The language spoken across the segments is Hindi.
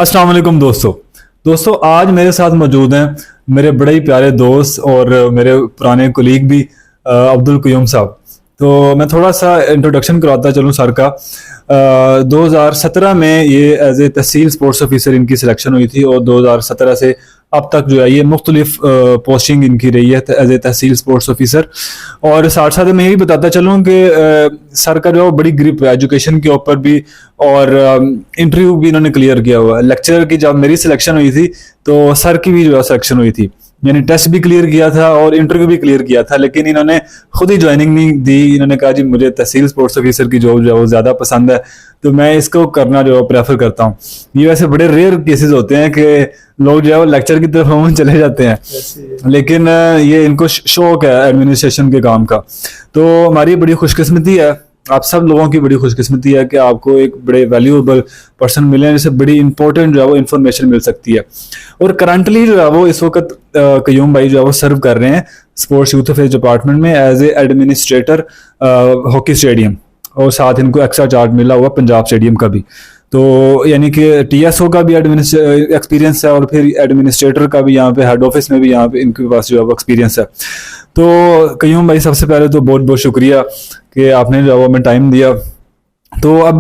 अस्सलाम वालेकुम दोस्तों आज मेरे साथ मौजूद हैं मेरे बड़े ही प्यारे दोस्त और मेरे पुराने कोलीग भी अब्दुल क़य्यूम साहब। तो मैं थोड़ा सा इंट्रोडक्शन करवाता चलूँ सर का। 2017 में ये as a tehsil sports officer इनकी सिलेक्शन हुई थी और 2017 से अब तक जो है ये मुख्तलिफ पोस्टिंग इनकी रही है as a tehsil sports officer. और साथ साथ मैं यही बताता चलूँ कि सर का जो बड़ी ग्रिप है एजुकेशन के ऊपर भी, और इंटरव्यू भी इन्होंने क्लियर किया हुआ है। लेक्चरर की जब मेरी सिलेक्शन हुई थी तो सर की भी जो है सिलेक्शन हुई थी, यानी टेस्ट भी क्लियर किया था और इंटरव्यू भी क्लियर किया था, लेकिन इन्होंने खुद ही ज्वाइनिंग नहीं दी। इन्होंने कहा जी मुझे तहसील स्पोर्ट्स ऑफिसर की जॉब जो है वो ज़्यादा पसंद है, तो मैं इसको करना जो है प्रेफर करता हूँ। ये वैसे बड़े रेयर केसेस होते हैं कि लोग जो है वो लेक्चर की तरफ हम चले जाते हैं, लेकिन ये इनको शौक है एडमिनिस्ट्रेशन के काम का। तो हमारी बड़ी खुशकिस्मती है, आप सब लोगों की बड़ी खुशकिस्मती है कि आपको एक बड़े वैल्यूएबल पर्सन मिले हैं जिससे बड़ी इंपॉर्टेंट जो है वो इन्फॉर्मेशन मिल सकती है। और करंटली जो है वो इस वक्त क़य्यूम भाई जो है वो सर्व कर रहे हैं स्पोर्ट्स यूथ अफेयर्स डिपार्टमेंट में as a administrator hockey stadium, और साथ इनको एक्स्ट्रा चार्ज मिला हुआ पंजाब स्टेडियम का भी। तो यानी कि टीएसओ का भी एक्सपीरियंस है और फिर एडमिनिस्ट्रेटर का भी, यहाँ पे हेड ऑफिस में भी यहाँ पे इनके पास जो है वो एक्सपीरियंस है। तो क़य्यूम भाई सबसे पहले तो बहुत बहुत शुक्रिया कि आपने जो है हमें टाइम दिया। तो अब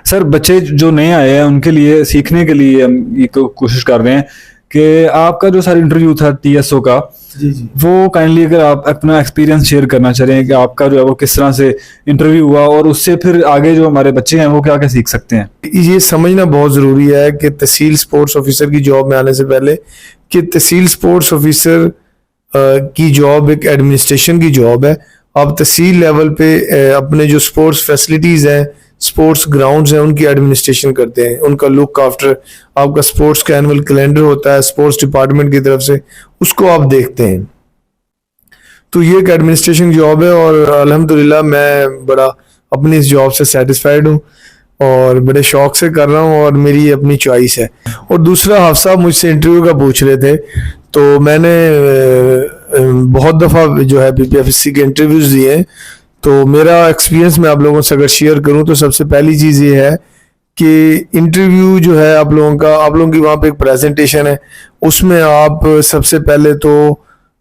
सर बच्चे जो नए आए हैं उनके लिए सीखने के लिए हम ये कोशिश कर रहे हैं कि आपका जो सर इंटरव्यू था टीएसओ का, जी वो काइंडली अगर आप अपना एक्सपीरियंस शेयर करना चाह रहे हैं कि आपका जो है वो किस तरह से इंटरव्यू हुआ और उससे फिर आगे जो हमारे बच्चे हैं वो क्या क्या सीख सकते हैं। ये समझना बहुत ज़रूरी है कि तहसील स्पोर्ट्स ऑफिसर की जॉब में आने से पहले कि तहसील स्पोर्ट्स ऑफिसर की जॉब एक एडमिनिस्ट्रेशन की जॉब है। आप तहसील लेवल पे अपने जो स्पोर्ट्स फैसिलिटीज़ हैं, स्पोर्ट्स ग्राउंड्स हैं, उनकी एडमिनिस्ट्रेशन करते हैं, उनका लुक आफ्टर। आपका स्पोर्ट्स का एनुअल कैलेंडर होता है स्पोर्ट्स डिपार्टमेंट की तरफ से, उसको आप देखते हैं। तो ये एक एडमिनिस्ट्रेशन जॉब है और अल्हम्दुलिल्लाह मैं बड़ा अपनी इस जॉब से सेटिस्फाइड हूँ और बड़े शौक से कर रहा हूँ और मेरी अपनी चॉइस है। और दूसरा, हाफसा मुझसे इंटरव्यू का पूछ रहे थे, तो मैंने बहुत दफ़ा जो है बीपीएफएससी के इंटरव्यूज़ दिए हैं। तो मेरा एक्सपीरियंस मैं आप लोगों से अगर शेयर करूं तो सबसे पहली चीज़ ये है कि इंटरव्यू जो है आप लोगों की वहाँ पे एक प्रेजेंटेशन है, उसमें आप सबसे पहले तो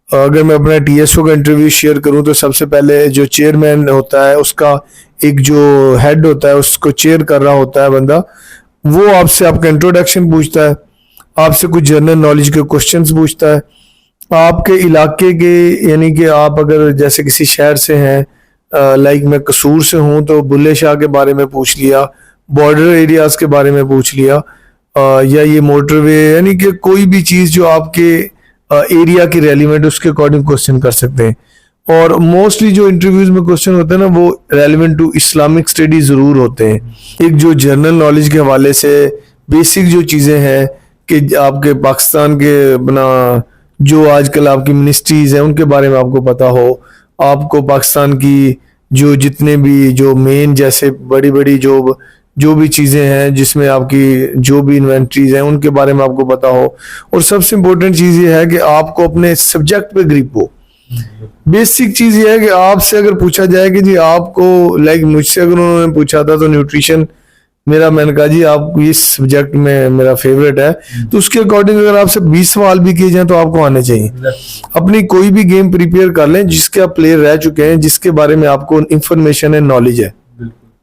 अगर मैं अपना टीएसओ का इंटरव्यू शेयर करूं तो सबसे पहले जो चेयरमैन होता है उसका एक जो हेड होता है उसको चेयर कर रहा होता है बंदा, वो आपसे आपका इंट्रोडक्शन पूछता है, आपसे कुछ जनरल नॉलेज के क्वेश्चंस पूछता है, आपके इलाके के, यानी कि आप अगर जैसे किसी शहर से हैं, लाइक मैं कसूर से हूँ तो बुल्ले शाह के बारे में पूछ लिया, बॉर्डर एरियाज के बारे में पूछ लिया, या ये मोटरवे, यानी कि कोई भी चीज़ जो आपके एरिया की रेलिवेंट उसके अकॉर्डिंग क्वेश्चन कर सकते हैं। और मोस्टली जो इंटरव्यूज में क्वेश्चन होते हैं ना वो रेलिवेंट टू इस्लामिक स्टडी ज़रूर होते हैं। एक जो जनरल नॉलेज के हवाले से बेसिक जो चीज़ें हैं कि आपके पाकिस्तान के अपना जो आजकल आपकी मिनिस्ट्रीज़ हैं उनके बारे में आपको पता हो, आपको पाकिस्तान की जो जितने भी जो मेन जैसे बड़ी बड़ी जो भी चीज़ें हैं जिसमें आपकी जो भी इन्वेंट्रीज हैं उनके बारे में आपको पता हो। और सबसे इम्पोर्टेंट चीज़ ये है कि आपको अपने सब्जेक्ट पे ग्रिप हो। बेसिक चीज़ ये है कि आपसे अगर पूछा जाए कि जी आपको, लाइक मुझसे अगर उन्होंने पूछा था तो न्यूट्रिशन मैंने कहा जी आप इस सब्जेक्ट में मेरा फेवरेट है, तो उसके अकॉर्डिंग अगर आपसे 20 सवाल भी किए जाए तो आपको आने चाहिए। अपनी कोई भी गेम प्रिपेयर कर लें जिसके आप प्लेयर रह चुके हैं, जिसके बारे में आपको इंफॉर्मेशन है, नॉलेज है।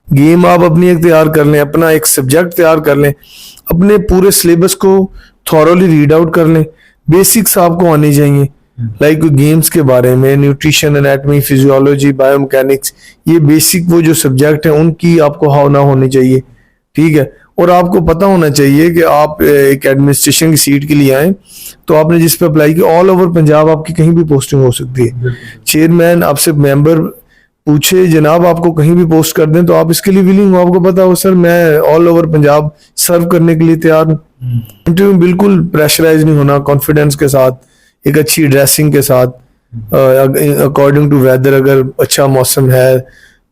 गेम आप अपनी एक तैयार कर लें, अपना एक सब्जेक्ट तैयार कर लें, अपने पूरे सिलेबस को थॉरोली रीड आउट कर लें। बेसिक्स आपको आनी चाहिए, लाइक गेम्स के बारे में, न्यूट्रिशन, एनाटमी, फिजियोलॉजी, बायोमैकेनिक्स, ये बेसिक वो जो सब्जेक्ट है उनकी आपको हाव होनी चाहिए, ठीक है। और आपको पता होना चाहिए कि आप एक एडमिनिस्ट्रेशन की सीट के लिए आए तो आपने जिस पे अप्लाई किया, ऑल ओवर पंजाब आपकी कहीं भी पोस्टिंग हो सकती है। चेयरमैन आपसे मेंबर पूछे जनाब आपको कहीं भी पोस्ट कर दें तो आप इसके लिए विलिंग हो, आपको पता हो सर मैं ऑल ओवर पंजाब सर्व करने के लिए तैयार हूँ। इंटरव्यू बिल्कुल प्रेशराइज नहीं होना, कॉन्फिडेंस के साथ, एक अच्छी ड्रेसिंग के साथ, अकॉर्डिंग टू वेदर, अगर अच्छा मौसम है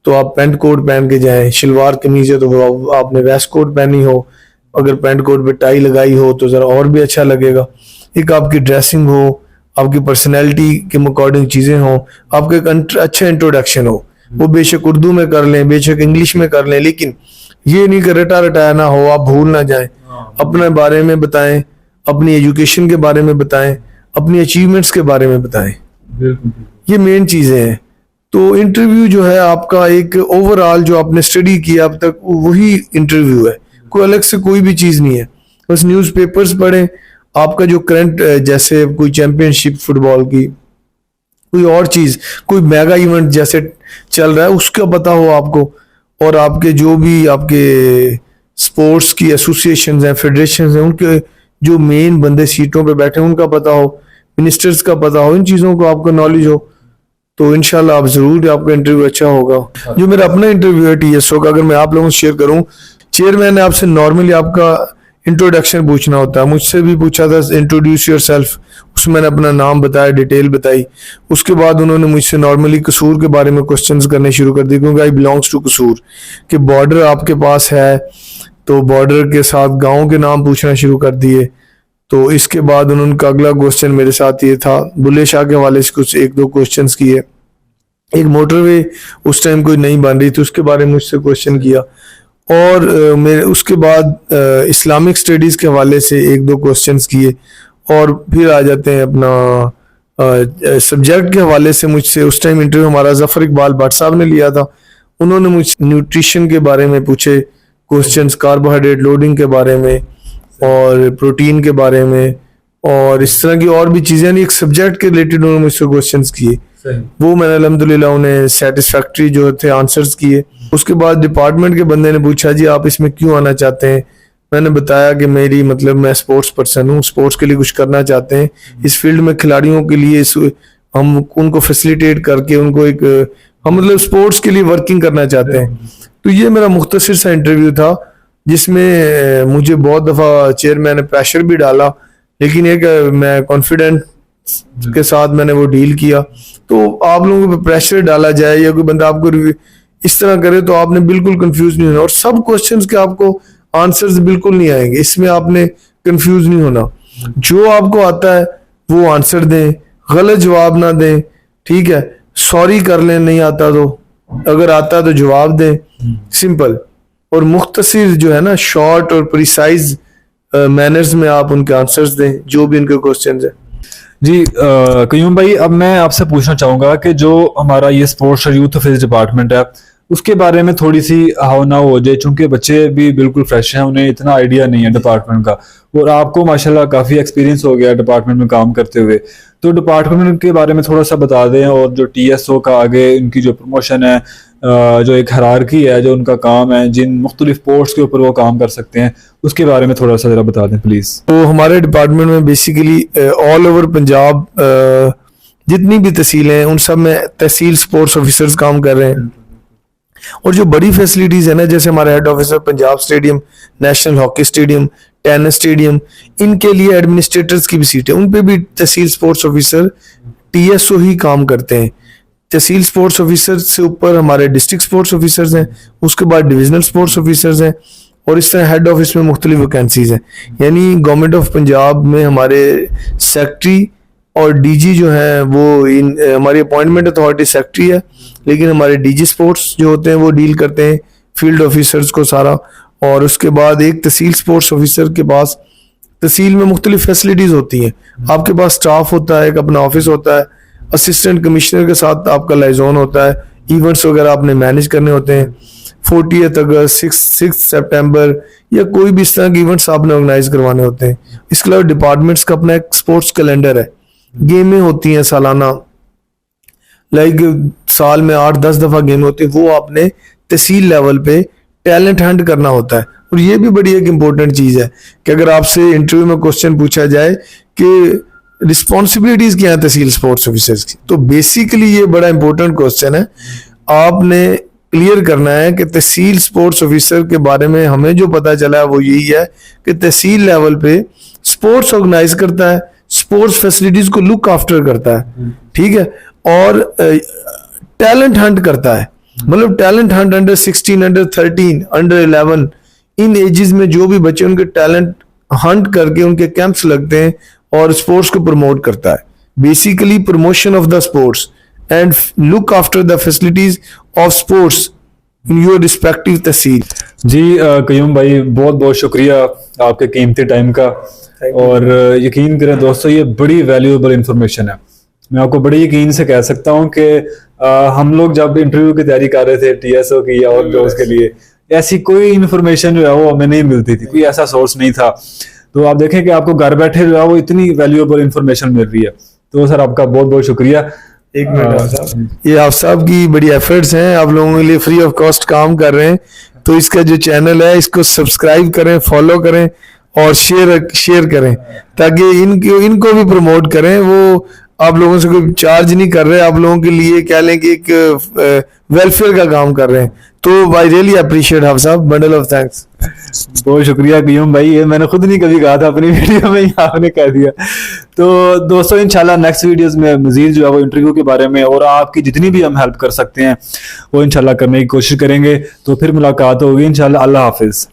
तो आप पेंट कोट पहन के जाएं, शलवार कमीज है तो आपने वेस्ट कोट पहनी हो, अगर पेंट कोट पे टाई लगाई हो तो ज़रा और भी अच्छा लगेगा। एक आपकी ड्रेसिंग हो, आपकी पर्सनैलिटी के अकॉर्डिंग चीज़ें हों, आपका एक अच्छा इंट्रोडक्शन हो, वो बेशक उर्दू में कर लें, बेशक इंग्लिश में कर लें, लेकिन ये नहीं कि रटा रटाया ना हो, आप भूल ना जाएं। अपने बारे में बताएं, अपनी एजुकेशन के बारे में बताएं, अपनी अचीवमेंट्स के बारे में बताएं। ये मेन चीजें हैं। तो इंटरव्यू जो है आपका एक ओवरऑल जो आपने स्टडी किया अब तक वही इंटरव्यू है, कोई अलग से कोई भी चीज नहीं है। बस न्यूज़पेपर्स पढ़ें, आपका जो करंट जैसे कोई चैंपियनशिप फुटबॉल की, कोई और चीज, कोई मेगा इवेंट जैसे चल रहा है उसका पता हो आपको, और आपके जो भी आपके स्पोर्ट्स की एसोसिएशंस हैं, फेडरेशंस हैं, उनके जो मेन बंदे सीटों पे बैठे हैं उनका पता हो, मिनिस्टर्स का पता हो, इन चीजों को आपको नॉलेज हो, तो इंशाल्लाह आप जरूर आपका इंटरव्यू अच्छा होगा। जो मेरा अपना इंटरव्यू है टीएसओ का, अगर मैं आप लोगों से शेयर करूं, चेयरमैन ने आपसे नॉर्मली आपका इंट्रोडक्शन पूछना होता है। मुझसे भी पूछा था इंट्रोड्यूस योरसेल्फ, उसमें मैंने अपना नाम बताया, डिटेल बताई। उसके बाद उन्होंने मुझसे नॉर्मली कसूर के बारे में क्वेश्चंस करने शुरू कर दिए, क्योंकि आई बिलोंग्स टू कसूर, कि बॉर्डर आपके पास है, तो बॉर्डर के साथ गाँव के नाम पूछना शुरू कर दिए। तो इसके बाद उनका अगला क्वेश्चन मेरे साथ ये था, बुल्ले शाह के हवाले से कुछ एक दो क्वेश्चंस किए। एक मोटरवे उस टाइम कोई नहीं बन रही थी, उसके बारे में मुझसे क्वेश्चन किया। और मेरे उसके बाद इस्लामिक स्टडीज़ के हवाले से एक दो क्वेश्चंस किए। और फिर आ जाते हैं अपना सब्जेक्ट के हवाले से मुझसे उस टाइम इंटरव्यू हमारा जफ़र इकबाल भट्ट साहब ने लिया था। उन्होंने मुझसे न्यूट्रिशन के बारे में पूछे क्वेश्चंस, कार्बोहाइड्रेट लोडिंग के बारे में और प्रोटीन के बारे में, और इस तरह की और भी चीज़ें, नहीं एक सब्जेक्ट के रिलेटेड उन्होंने मुझसे क्वेश्चंस किए। वो मैंने अल्हम्दुलिल्लाह उन्हें सेटिस्फैक्ट्री जो थे आंसर्स किए। उसके बाद डिपार्टमेंट के बंदे ने पूछा जी आप इसमें क्यों आना चाहते हैं। मैंने बताया कि मेरी मतलब मैं स्पोर्ट्स पर्सन हूँ, स्पोर्ट्स के लिए कुछ करना चाहते हैं, इस फील्ड में खिलाड़ियों के लिए हम उनको फैसिलिटेट करके उनको एक हम मतलब स्पोर्ट्स के लिए वर्किंग करना चाहते हैं। तो ये मेरा मुख्तसर सा इंटरव्यू था, जिसमें मुझे बहुत दफ़ा चेयरमैन ने प्रेशर भी डाला, लेकिन एक मैं कॉन्फिडेंट के साथ मैंने वो डील किया। तो आप लोगों पे प्रेशर डाला जाए या कोई बंदा आपको इस तरह करे तो आपने बिल्कुल कंफ्यूज नहीं होना, और सब क्वेश्चंस के आपको आंसर्स बिल्कुल नहीं आएंगे, इसमें आपने कंफ्यूज नहीं होना। जो आपको आता है वो आंसर दें, गलत जवाब ना दें, ठीक है, सॉरी कर लें नहीं आता तो, अगर आता तो जवाब दें, सिंपल और मुख्तसर जो है ना, शॉर्ट और प्रिसाइज मैनर्स में आप उनके आंसर्स दें जो भी उनके क्वेश्चंस हैं। जी कयूम भाई, अब मैं आपसे पूछना चाहूँगा कि जो हमारा ये स्पोर्ट्स और यूथ अफेयर्स डिपार्टमेंट है उसके बारे में थोड़ी सी हाव ना हो जाए, चूंकि बच्चे भी बिल्कुल फ्रेश हैं, उन्हें इतना आइडिया नहीं है डिपार्टमेंट का, और आपको माशाल्लाह काफ़ी एक्सपीरियंस हो गया डिपार्टमेंट में काम करते हुए। तो डिपार्टमेंट के बारे में थोड़ा सा बता दें, और जो टीएसओ का आगे उनकी जो प्रमोशन है, जो एक हायरार्की है, जो उनका काम है, जिन मुख्तलिफ पोस्ट्स के ऊपर वो काम कर सकते हैं, उसके बारे में थोड़ा सा ज़रा बता दें प्लीज़। तो हमारे डिपार्टमेंट में बेसिकली ऑल ओवर पंजाब जितनी भी तहसीलें हैं उन सब में तहसील स्पोर्ट्स ऑफिसर्स काम कर रहे हैं। और जो बड़ी फैसिलिटीज़ है ना, जैसे हमारे head officer Punjab stadium, national hockey stadium, tennis stadium, इनके लिए एडमिनिस्ट्रेटर्स की भी सीट है, उन पे भी तहसील स्पोर्ट्स ऑफिसर टीएसओ ही काम करते हैं। तहसील स्पोर्ट्स ऑफिसर से ऊपर हमारे डिस्ट्रिक्ट स्पोर्ट्स ऑफिसर्स हैं, उसके बाद डिविजनल स्पोर्ट्स ऑफिसर्स हैं, और इस तरह हेड ऑफिस में मुख्तलिफ वैकेंसीज हैं। यानी गवर्नमेंट ऑफ पंजाब में हमारे सेक्रेटरी और डीजी जो हैं वो हमारी अपॉइंटमेंट अथॉरिटी सेक्रेटरी है, लेकिन हमारे डीजी स्पोर्ट्स जो होते हैं वो डील करते हैं फील्ड ऑफिसर्स को सारा। और उसके बाद एक तहसील स्पोर्ट्स ऑफिसर के पास तहसील में मुख्तलिफ फैसिलिटीज़ होती हैं, आपके पास स्टाफ होता है, एक अपना ऑफिस होता है, असिस्टेंट कमिश्नर के साथ आपका लाइजोन होता है, इवेंट्स वगैरह आपने मैनेज करने होते हैं, 40 अगस्त, 6 सितंबर या कोई भी इस तरह के इवेंट्स आपने ऑर्गेनाइज करवाने होते हैं। इसके अलावा डिपार्टमेंट्स का अपना एक स्पोर्ट्स कैलेंडर है, गेमें होती हैं सालाना, लाइक साल में 8-10 दफ़ा गेम होती है, वो आपने तहसील लेवल पे टैलेंट हंट करना होता है। और ये भी बड़ी एक इम्पोर्टेंट चीज़ है कि अगर आपसे इंटरव्यू में क्वेश्चन पूछा जाए कि रिस्पॉन्सिबिलिटीज़ क्या है तहसील स्पोर्ट्स ऑफिसर्स की, तो बेसिकली ये बड़ा इंपॉर्टेंट क्वेश्चन है। आपने क्लियर करना है कि तहसील स्पोर्ट्स ऑफिसर के बारे में हमें जो पता चला है वो यही है कि तहसील लेवल पे स्पोर्ट्स ऑर्गेनाइज करता है, स्पोर्ट्स फैसिलिटीज को लुक आफ्टर करता है, ठीक है, और टैलेंट हंट करता है। मतलब talent Hunt under 16, under 13, under 11, इन एजेस में जो भी बच्चे उनके टैलेंट हंट करके उनके कैंप्स लगते हैं और स्पोर्ट्स को प्रमोट करता है। Basically promotion of the sports and look after the facilities of sports in your respective तहसील। जी कयूम भाई बहुत बहुत शुक्रिया आपके कीमती टाइम का। और यकीन करें दोस्तों, ये बड़ी वैल्यूएबल इंफॉर्मेशन है। मैं आपको बड़े यकीन से कह सकता हूँ कि हम लोग जब इंटरव्यू की तैयारी कर रहे थे टीएसओ की या और जॉब्स के लिए, ऐसी कोई इन्फॉर्मेशन जो है वो हमें नहीं मिलती थी, कोई ऐसा सोर्स नहीं था। तो आप देखें कि आपको घर बैठे जो है वो इतनी वैल्यूएबल इंफॉर्मेशन मिल रही है। तो सर आपका बहुत बहुत शुक्रिया। एक मिनट साहब, ये आप साहब की बड़ी एफर्ट्स हैं, आप लोगों के लिए फ्री ऑफ कॉस्ट काम कर रहे हैं। तो इसका जो चैनल है इसको सब्सक्राइब करें, फॉलो करें और शेयर करें, ताकि इनको भी प्रमोट करें। वो आप लोगों से कोई चार्ज नहीं कर रहे, आप लोगों के लिए कह लें कि एक वेलफेयर का काम कर रहे हैं। तो आई रियली अप्रिशिएट आप साहब, बंडल ऑफ थैंक्स। बहुत शुक्रिया कयूम भाई, ये मैंने खुद नहीं कभी कहा था अपनी वीडियो में, आपने कह दिया। तो दोस्तों इंशाल्लाह नेक्स्ट वीडियोस में मजीद जो है वो इंटरव्यू के बारे में और आपकी जितनी भी हम हेल्प कर सकते हैं वो इंशाल्लाह करने की कोशिश करेंगे। तो फिर मुलाकात होगी इंशाल्लाह। अल्लाह हाफिज।